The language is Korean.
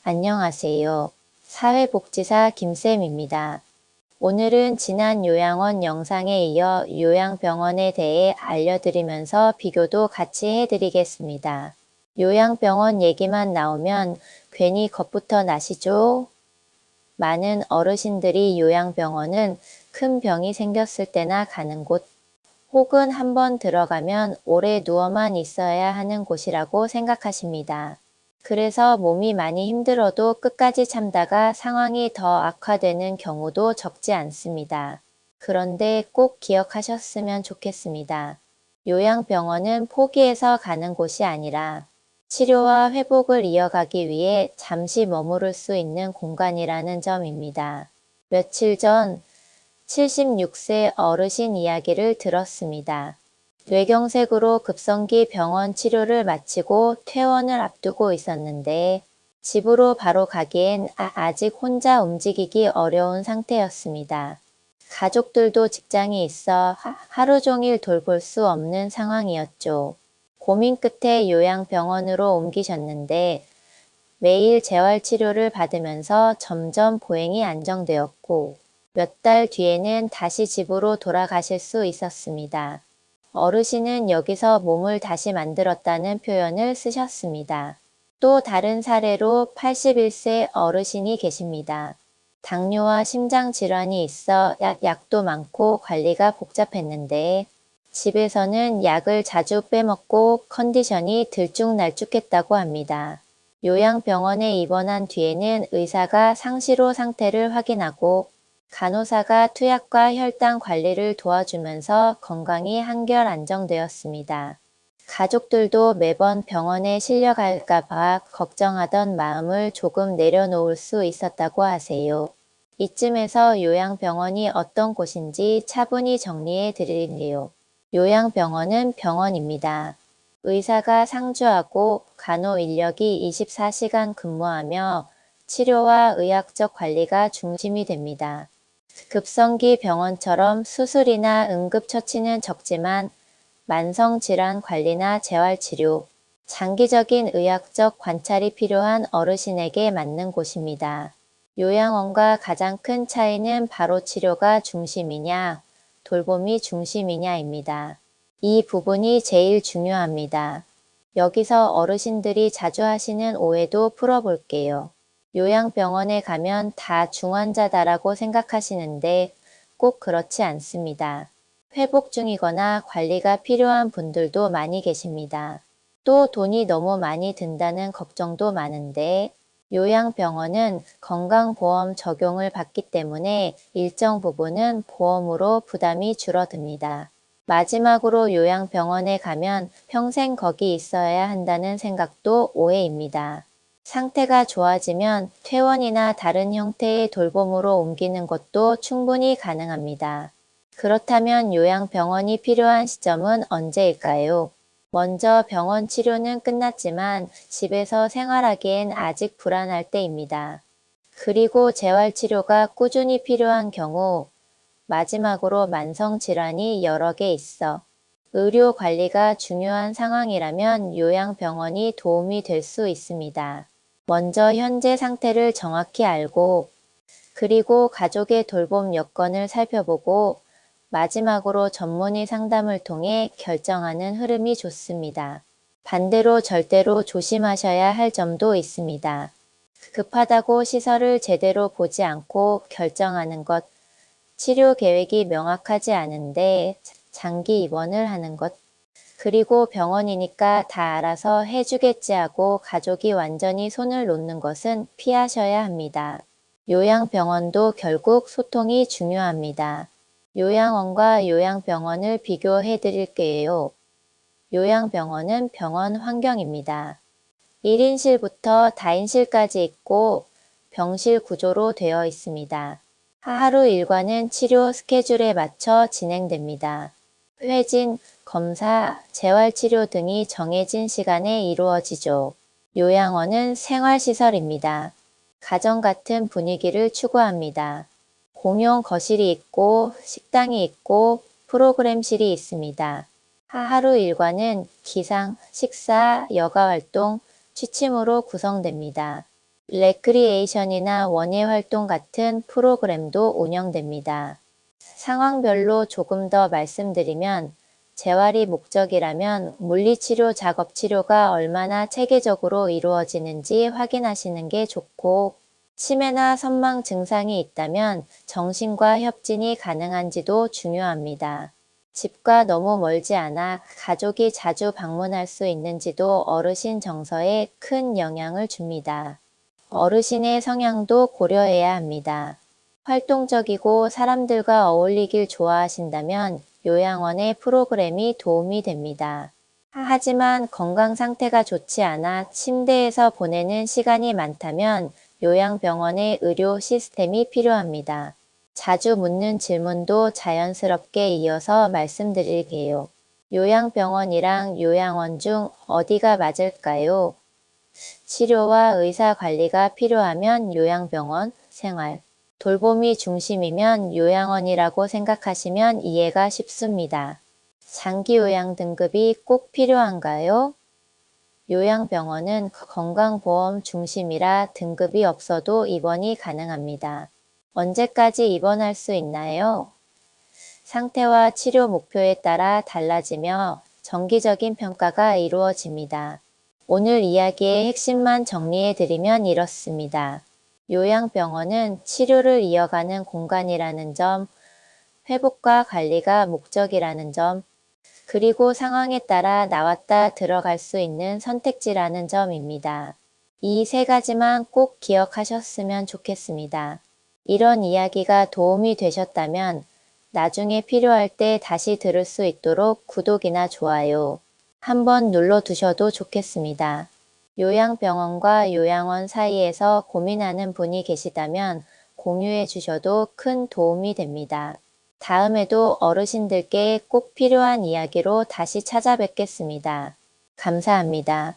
안녕하세요. 사회복지사 김쌤입니다. 오늘은 지난 요양원 영상에 이어 요양병원에 대해 알려드리면서 비교도 같이 해드리겠습니다. 요양병원 얘기만 나오면 괜히 겁부터 나시죠? 많은 어르신들이 요양병원은 큰 병이 생겼을 때나 가는 곳, 혹은 한번 들어가면 오래 누워만 있어야 하는 곳이라고 생각하십니다. 그래서 몸이 많이 힘들어도 끝까지 참다가 상황이 더 악화되는 경우도 적지 않습니다. 그런데 꼭 기억하셨으면 좋겠습니다. 요양병원은 포기해서 가는 곳이 아니라 치료와 회복을 이어가기 위해 잠시 머무를 수 있는 공간이라는 점입니다. 며칠 전 76세 어르신 이야기를 들었습니다. 뇌경색으로 급성기 병원 치료를 마치고 퇴원을 앞두고 있었는데 집으로 바로 가기엔 아직 혼자 움직이기 어려운 상태였습니다. 가족들도 직장이 있어 하루 종일 돌볼 수 없는 상황이었죠. 고민 끝에 요양병원으로 옮기셨는데 매일 재활치료를 받으면서 점점 보행이 안정되었고 몇 달 뒤에는 다시 집으로 돌아가실 수 있었습니다. 어르신은 여기서 몸을 다시 만들었다는 표현을 쓰셨습니다. 또 다른 사례로 81세 어르신이 계십니다. 당뇨와 심장질환이 있어 약도 많고 관리가 복잡했는데 집에서는 약을 자주 빼먹고 컨디션이 들쭉날쭉했다고 합니다. 요양병원에 입원한 뒤에는 의사가 상시로 상태를 확인하고 간호사가 투약과 혈당 관리를 도와주면서 건강이 한결 안정되었습니다. 가족들도 매번 병원에 실려갈까봐 걱정하던 마음을 조금 내려놓을 수 있었다고 하세요. 이쯤에서 요양병원이 어떤 곳인지 차분히 정리해 드릴게요. 요양병원은 병원입니다. 의사가 상주하고 간호 인력이 24시간 근무하며 치료와 의학적 관리가 중심이 됩니다. 급성기 병원처럼 수술이나 응급처치는 적지만 만성질환 관리나 재활치료, 장기적인 의학적 관찰이 필요한 어르신에게 맞는 곳입니다. 요양원과 가장 큰 차이는 바로 치료가 중심이냐, 돌봄이 중심이냐입니다. 이 부분이 제일 중요합니다. 여기서 어르신들이 자주 하시는 오해도 풀어볼게요. 요양병원에 가면 다 중환자다라고 생각하시는데 꼭 그렇지 않습니다. 회복 중이거나 관리가 필요한 분들도 많이 계십니다. 또 돈이 너무 많이 든다는 걱정도 많은데 요양병원은 건강보험 적용을 받기 때문에 일정 부분은 보험으로 부담이 줄어듭니다. 마지막으로 요양병원에 가면 평생 거기 있어야 한다는 생각도 오해입니다. 상태가 좋아지면 퇴원이나 다른 형태의 돌봄으로 옮기는 것도 충분히 가능합니다. 그렇다면 요양병원이 필요한 시점은 언제일까요? 먼저 병원 치료는 끝났지만 집에서 생활하기엔 아직 불안할 때입니다. 그리고 재활치료가 꾸준히 필요한 경우, 마지막으로 만성질환이 여러 개 있어 의료 관리가 중요한 상황이라면 요양병원이 도움이 될 수 있습니다. 먼저 현재 상태를 정확히 알고 그리고 가족의 돌봄 여건을 살펴보고 마지막으로 전문의 상담을 통해 결정하는 흐름이 좋습니다. 반대로 절대로 조심하셔야 할 점도 있습니다. 급하다고 시설을 제대로 보지 않고 결정하는 것, 치료 계획이 명확하지 않은데 장기 입원을 하는 것, 그리고 병원이니까 다 알아서 해주겠지 하고 가족이 완전히 손을 놓는 것은 피하셔야 합니다. 요양병원도 결국 소통이 중요합니다. 요양원과 요양병원을 비교해 드릴게요. 요양병원은 병원 환경입니다. 1인실부터 다인실까지 있고 병실 구조로 되어 있습니다. 하루 일과는 치료 스케줄에 맞춰 진행됩니다. 회진, 검사, 재활치료 등이 정해진 시간에 이루어지죠. 요양원은 생활시설입니다. 가정 같은 분위기를 추구합니다. 공용 거실이 있고 식당이 있고 프로그램실이 있습니다. 하루 일과는 기상, 식사, 여가활동, 취침으로 구성됩니다. 레크리에이션이나 원예 활동 같은 프로그램도 운영됩니다. 상황별로 조금 더 말씀드리면 재활이 목적이라면 물리치료 작업 치료가 얼마나 체계적으로 이루어지는지 확인하시는 게 좋고, 치매나 선망 증상이 있다면 정신과 협진이 가능한지도 중요합니다. 집과 너무 멀지 않아 가족이 자주 방문할 수 있는지도 어르신 정서에 큰 영향을 줍니다. 어르신의 성향도 고려해야 합니다. 활동적이고 사람들과 어울리길 좋아하신다면 요양원의 프로그램이 도움이 됩니다. 하지만 건강 상태가 좋지 않아 침대에서 보내는 시간이 많다면 요양병원의 의료 시스템이 필요합니다. 자주 묻는 질문도 자연스럽게 이어서 말씀드릴게요. 요양병원이랑 요양원 중 어디가 맞을까요? 치료와 의사 관리가 필요하면 요양병원, 생활, 돌봄이 중심이면 요양원이라고 생각하시면 이해가 쉽습니다. 장기 요양 등급이 꼭 필요한가요? 요양병원은 건강보험 중심이라 등급이 없어도 입원이 가능합니다. 언제까지 입원할 수 있나요? 상태와 치료 목표에 따라 달라지며 정기적인 평가가 이루어집니다. 오늘 이야기의 핵심만 정리해드리면 이렇습니다. 요양병원은 치료를 이어가는 공간이라는 점, 회복과 관리가 목적이라는 점, 그리고 상황에 따라 나왔다 들어갈 수 있는 선택지라는 점입니다. 이 세 가지만 꼭 기억하셨으면 좋겠습니다. 이런 이야기가 도움이 되셨다면 나중에 필요할 때 다시 들을 수 있도록 구독이나 좋아요 한번 눌러두셔도 좋겠습니다. 요양병원과 요양원 사이에서 고민하는 분이 계시다면 공유해 주셔도 큰 도움이 됩니다. 다음에도 어르신들께 꼭 필요한 이야기로 다시 찾아뵙겠습니다. 감사합니다.